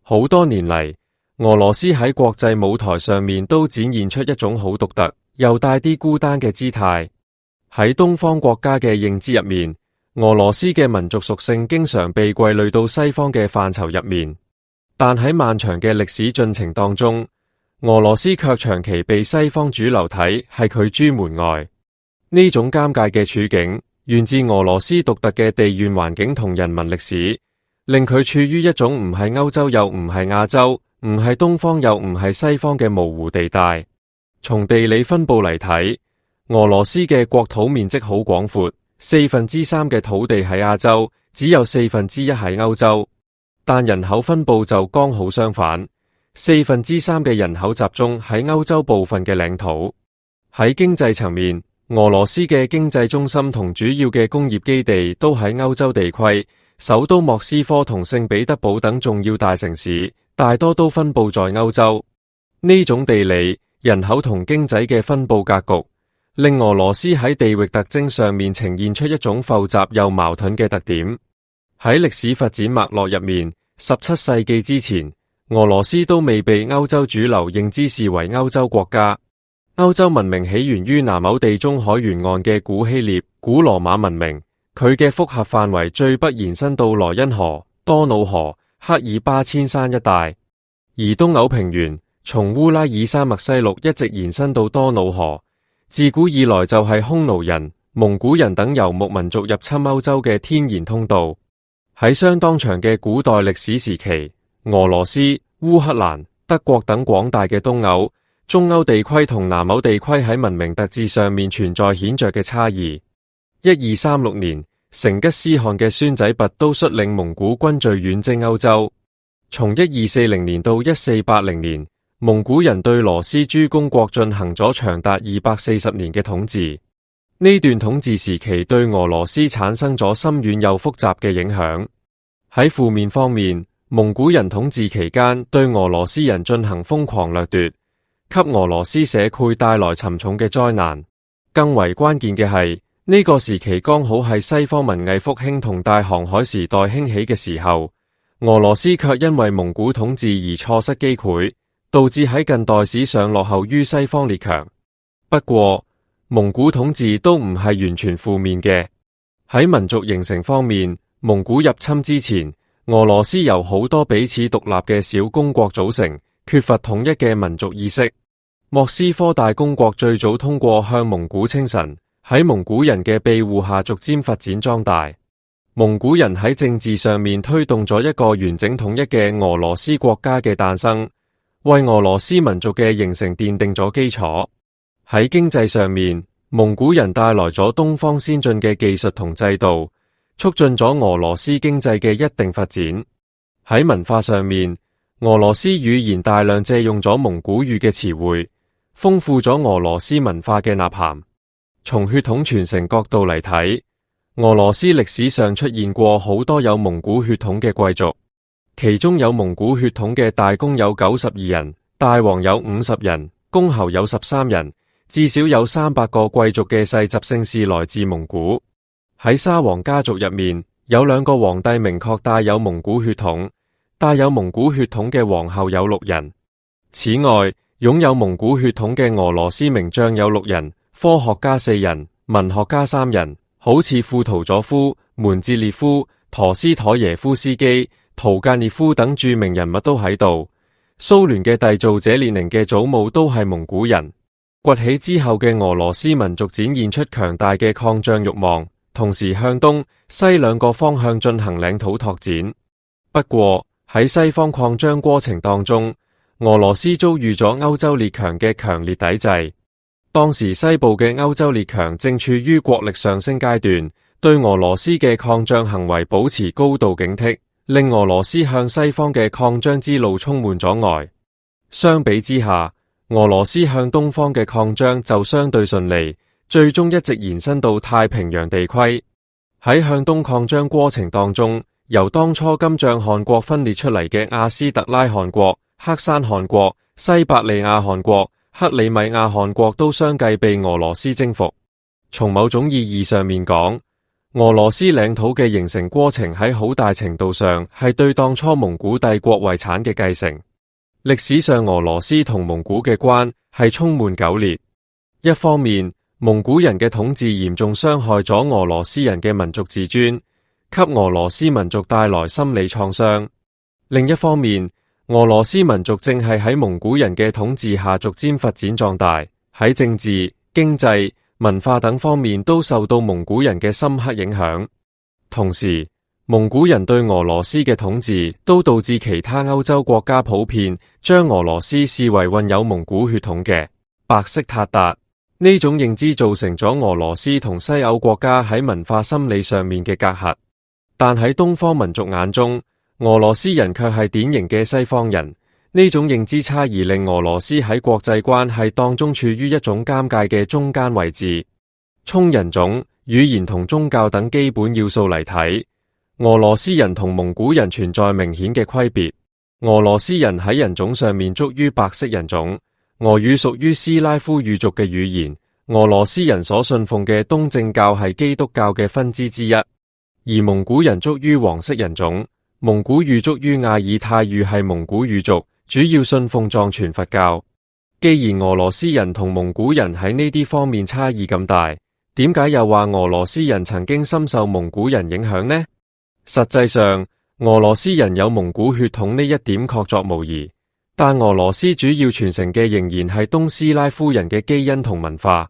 好多年嚟，俄羅斯喺國際舞台上面都展現出一種好獨特又帶啲孤單嘅姿態。喺東方國家嘅認知入面，俄羅斯嘅民族屬性經常被歸類到西方嘅範疇入面，但喺漫長嘅歷史進程當中，俄羅斯卻長期被西方主流睇係拒諸門外。呢種尷尬嘅處境，源自俄羅斯獨特嘅地緣環境同人民歷史，令佢處於一種唔係歐洲又唔係亞洲，唔係東方又唔係西方嘅模糊地帶。從地理分布嚟睇，俄羅斯嘅國土面積好廣闊，3/4嘅土地喺亞洲，只有1/4喺歐洲。但人口分布就剛好相反，3/4嘅人口集中喺歐洲部分嘅領土。喺經濟層面，俄羅斯嘅經濟中心同主要嘅工業基地都喺歐洲地區，首都莫斯科同聖彼得堡等重要大城市，大多都分布在歐洲。呢種地理、人口同經濟嘅分布格局，令俄羅斯喺地域特徵上面呈現出一種複雜又矛盾嘅特點。喺歷史發展脈絡入面，17世紀之前，俄羅斯都未被歐洲主流認知視為歐洲國家。歐洲文明起源於南歐地中海沿岸嘅古希臘、古羅馬文明，佢嘅複合範圍最北延伸到萊茵河、多瑙河、赫爾巴阡山一帶，而東歐平原從烏拉爾山脈西麓一直延伸到多瑙河，自古以來就係匈奴人、蒙古人等游牧民族入侵歐洲嘅天然通道。喺相當長嘅古代歷史時期，俄羅斯、烏克蘭、德國等廣大嘅東歐、中歐地區同南歐地區喺文明特質上面存在顯著嘅差異。1236年，成吉思汗嘅孫仔拔都率領蒙古軍隊遠征歐洲。從1240年到1480年，蒙古人對羅斯諸公國進行咗長達240年嘅統治。呢段統治時期對俄羅斯產生咗深遠又複雜嘅影響。喺負面方面，蒙古人統治期間對俄羅斯人進行瘋狂掠奪，給俄羅斯社會帶來沉重嘅災難。更為關鍵嘅係，呢個時期剛好係西方文藝復興同大航海時代興起嘅時候，俄羅斯卻因為蒙古統治而錯失機會，導致喺近代史上落後於西方列強。不過，蒙古統治都唔係完全負面嘅。喺民族形成方面，蒙古入侵之前，俄羅斯由好多彼此獨立嘅小公國組成，缺乏統一嘅民族意識。莫斯科大公國最早通過向蒙古稱臣，喺蒙古人嘅庇護下逐漸發展壯大。蒙古人喺政治上面推動咗一個完整統一嘅俄羅斯國家嘅誕生，為俄羅斯民族嘅形成奠定咗基礎。喺經濟上面，蒙古人帶來咗東方先進嘅技術同制度，促進咗俄羅斯經濟嘅一定發展。喺文化上面，俄羅斯語言大量借用咗蒙古語嘅詞彙，豐富咗俄羅斯文化嘅納涵。從血統傳承角度嚟睇，俄羅斯歷史上出現過好多有蒙古血統嘅貴族，其中有蒙古血統嘅大公有92人，大王有50人，公侯有13人。至少有300個貴族嘅世襲姓氏來自蒙古。喺沙皇家族入面，有2個皇帝明確帶有蒙古血統，帶有蒙古血統嘅皇后有6人。此外，擁有蒙古血統嘅俄羅斯名將有6人，科學家4人，文學家3人，好似庫圖佐夫、門捷列夫、陀思妥耶夫斯基、屠格涅夫等著名人物都喺度。蘇聯嘅締造者列寧嘅祖母都係蒙古人。崛起之後嘅俄羅斯民族展現出強大嘅擴張慾望，同時向東西2個方向進行領土拓展。不過喺西方擴張過程當中，俄羅斯遭遇咗歐洲列強嘅強烈抵制。當時西部嘅歐洲列強正處於國力上升階段，對俄羅斯嘅擴張行為保持高度警惕，令俄羅斯向西方嘅擴張之路充滿阻礙。相比之下，俄羅斯向東方嘅擴張就相對順利，最終一直延伸到太平洋地區。喺向東擴張過程當中，由當初金帳汗國分裂出嚟嘅阿斯特拉汗國、黑山汗國、西伯利亞汗國、克里米亞汗國都相繼被俄羅斯征服。從某種意義上面講，俄羅斯領土嘅形成過程喺好大程度上係對當初蒙古帝國遺產嘅繼承。歷史上俄羅斯同蒙古嘅關係充滿糾裂。一方面，蒙古人嘅統治嚴重傷害咗俄羅斯人嘅民族自尊，給俄羅斯民族帶來心理創傷。另一方面，俄羅斯民族正係喺蒙古人嘅統治下逐漸發展壯大，喺政治、經濟、文化等方面都受到蒙古人嘅深刻影響。同時，蒙古人對俄羅斯嘅統治都導致其他歐洲國家普遍將俄羅斯視為混有蒙古血統嘅白色韃靼。呢種認知造成咗俄羅斯同西歐國家喺文化心理上面嘅隔閡。但喺東方民族眼中，俄羅斯人卻係典型嘅西方人。呢種認知差異令俄羅斯喺國際關係當中處於一種尷尬嘅中間位置。從人種、語言同宗教等基本要素嚟睇，俄羅斯人同蒙古人存在明顯嘅區別。俄羅斯人喺人種上面屬於白色人種，俄語屬於斯拉夫語族嘅語言。俄羅斯人所信奉嘅東正教係基督教嘅分支之一，而蒙古人屬於黃色人種。蒙古語族於亞爾泰語係蒙古語族，主要信奉藏傳佛教。既然俄羅斯人同蒙古人喺呢啲方面差異咁大，點解又話俄羅斯人曾經深受蒙古人影響呢？實際上，俄羅斯人有蒙古血統呢一點確鑿無疑，但俄羅斯主要傳承嘅仍然係東斯拉夫人嘅基因同文化。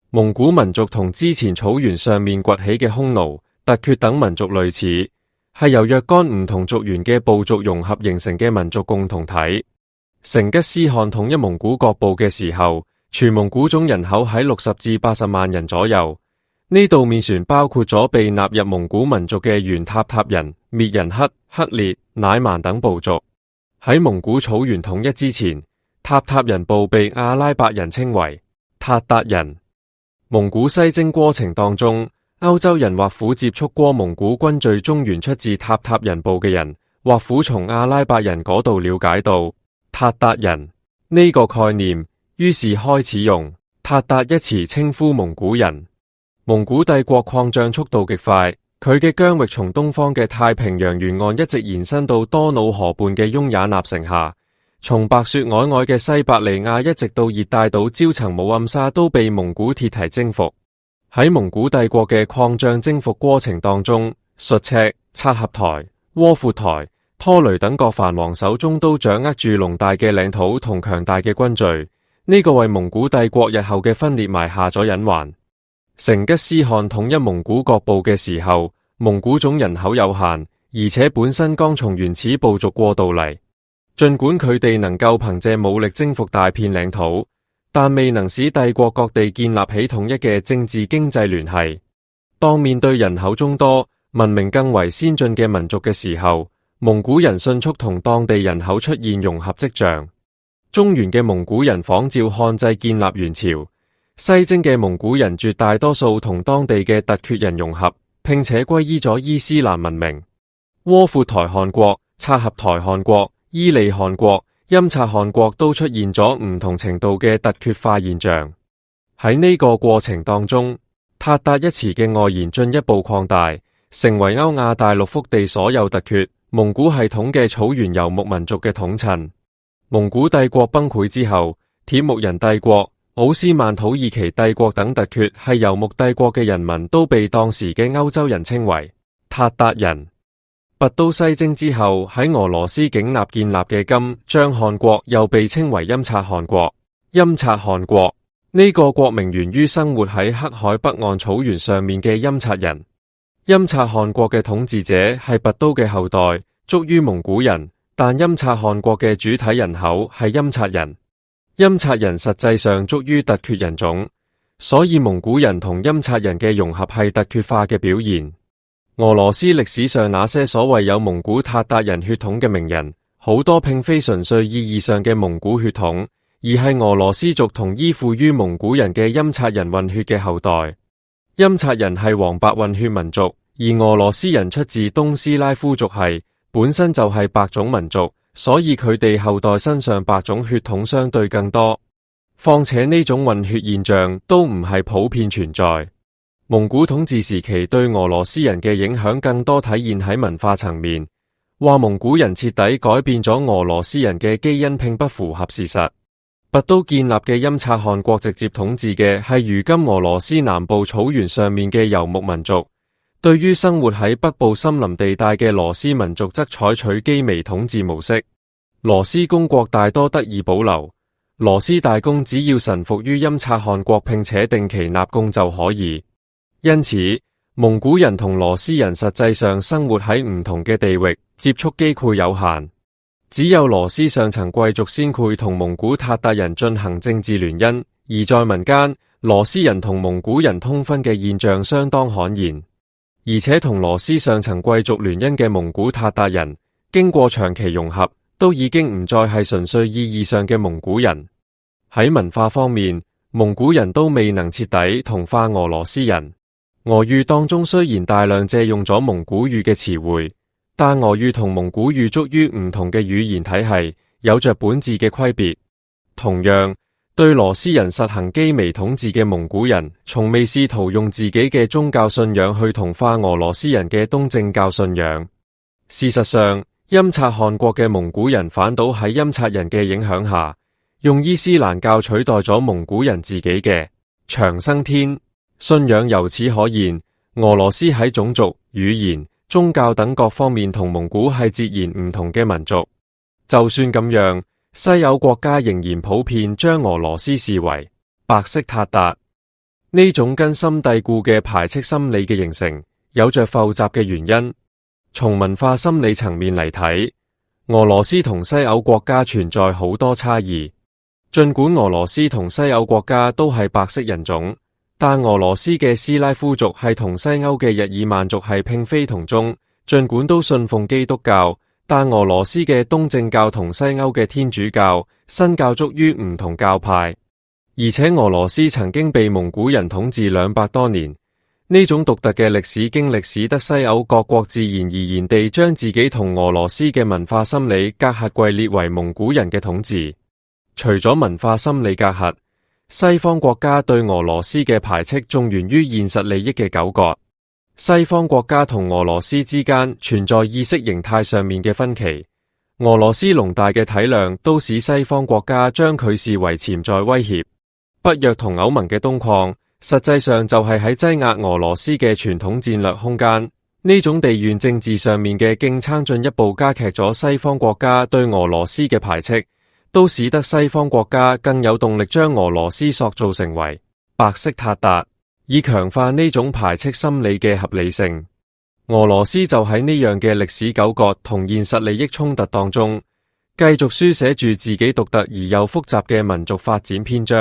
蒙古民族同之前草原上面崛起嘅匈奴、突厥等民族類似，係由若干唔同族源嘅部族融合形成嘅民族共同體。成吉思汗統一蒙古各部嘅時候，全蒙古總人口喺60至80萬人左右。呢度面船包括咗被納入蒙古民族嘅原塔塔人、滅人克、克烈、乃蠻等部族。喺蒙古草原統一之前，塔塔人部被阿拉伯人稱為韃靼人。蒙古西征過程當中，歐洲人或苦接觸過蒙古軍隊中原出自塔塔人部嘅人，或苦從阿拉伯人嗰度了解到韃靼人呢個概念，於是開始用韃靼一詞稱呼蒙古人。蒙古帝國擴張速度極快，佢嘅疆域從東方嘅太平洋沿岸一直延伸到多瑙河畔嘅雍也納城下，從白雪皚皚嘅西伯利亞一直到熱帶島焦層姆暗沙都被蒙古鐵蹄征服。喺蒙古帝國嘅擴張征服過程當中，術赤、察合台、窩闊台、拖雷等各藩王手中都掌握住龐大嘅領土同強大嘅軍隊，呢個為蒙古帝國日後嘅分裂埋下咗隱患。成吉思汗統一蒙古各部嘅時候，蒙古總人口有限，而且本身剛從原始部族過渡嚟。儘管佢哋能夠憑借武力征服大片領土，但未能使帝國各地建立起統一嘅政治經濟聯繫。當面對人口眾多、文明更為先進嘅民族嘅時候，蒙古人迅速同當地人口出現融合跡象。中原嘅蒙古人仿照漢制建立元朝，西征嘅蒙古人絕大多數同當地嘅突厥人融合，並且歸依咗伊斯蘭文明。窩闊台汗國、察合台汗國、伊利汗國、欽察汗國都出現咗唔同程度嘅突厥化現象。喺呢個過程當中，韃靼一詞嘅外延進一步擴大，成為歐亞大陸腹地所有突厥蒙古系統嘅草原游牧民族嘅統稱。蒙古帝國崩潰之後，鐵木人帝國、奧斯曼土耳其帝國等突厥係游牧帝國嘅人民都被當時嘅歐洲人稱為韃靼人。拔都西征之後，喺俄羅斯境內建立嘅金帳汗國又被稱為欽察汗國。欽察汗國呢個國名源於生活喺黑海北岸草原上面嘅欽察人。欽察汗國嘅統治者係拔都嘅後代，族於蒙古人，但欽察汗國嘅主體人口係欽察人。欽察人實際上族於突厥人種，所以蒙古人同欽察人嘅融合係突厥化嘅表現。俄羅斯歷史上那些所謂有蒙古韃靼人血統嘅名人，好多並非純粹意義上嘅蒙古血統，而係俄羅斯族同依附於蒙古人嘅欽察人混血嘅後代。欽察人係黃白混血民族，而俄羅斯人出自東斯拉夫族系，本身就係白種民族，所以佢哋後代身上白種血統相對更多。況且呢種混血現象都唔係普遍存在。蒙古統治時期對俄羅斯人嘅影響更多體現喺文化層面，話蒙古人徹底改變咗俄羅斯人嘅基因並不符合事實。拔都建立嘅欽察汗國直接統治嘅係如今俄羅斯南部草原上面嘅游牧民族，對於生活喺北部森林地帶嘅羅斯民族則採取羈微統治模式。羅斯公國大多得以保留，羅斯大公只要臣服於欽察汗國並且定期納貢就可以。因此，蒙古人同羅斯人實際上生活喺唔同嘅地域，接觸機會有限。只有羅斯上層貴族先會同蒙古韃靼人進行政治聯姻，而在民間，羅斯人同蒙古人通婚嘅現象相當罕見。而且同羅斯上層貴族聯姻嘅蒙古韃靼人，經過長期融合，都已經唔再係純粹意義上嘅蒙古人。喺文化方面，蒙古人都未能徹底同化俄羅斯人。俄語當中雖然大量借用咗蒙古語嘅詞彙，但俄語同蒙古語屬於唔同嘅語言體系，有着本質嘅區別。同樣，對羅斯人實行羈微統治嘅蒙古人，從未試圖用自己嘅宗教信仰去同化俄羅斯人嘅東正教信仰。事實上，欽察汗國嘅蒙古人反倒喺欽察人嘅影響下，用伊斯蘭教取代咗蒙古人自己嘅長生天信仰。由此可見，俄羅斯喺種族、語言、宗教等各方面同蒙古係截然唔同嘅民族。就算咁樣，西歐國家仍然普遍將俄羅斯視為白色韃靼。呢種根深蒂固嘅排斥心理嘅形成，有着複雜嘅原因。從文化心理層面嚟睇，俄羅斯同西歐國家存在好多差異。儘管俄羅斯同西歐國家都係白色人種，但俄羅斯嘅斯拉夫族係同西歐嘅日耳曼族係並非同宗。儘管都信奉基督教，但俄羅斯嘅東正教同西歐嘅天主教、新教屬於唔同教派。而且俄羅斯曾經被蒙古人統治200多年，呢種獨特嘅歷史經歷使得西歐各國自然而然地將自己同俄羅斯嘅文化心理隔閡歸列為蒙古人嘅統治。除咗文化心理隔閡，西方國家對俄羅斯嘅排斥仲源於現實利益嘅糾葛。西方國家同俄羅斯之間存在意識形態上面嘅分歧，俄羅斯龐大嘅體量都使西方國家將佢視為潛在威脅。北約同歐盟嘅東擴，實際上就係喺擠壓俄羅斯嘅傳統戰略空間。呢種地緣政治上面嘅競爭進一步加劇咗西方國家對俄羅斯嘅排斥，都使得西方國家更有動力將俄羅斯塑造成為白色韃靼，以強化呢種排斥心理嘅合理性。俄羅斯就喺呢樣嘅歷史糾葛同現實利益衝突當中，繼續書寫住自己獨特而又複雜嘅民族發展篇章。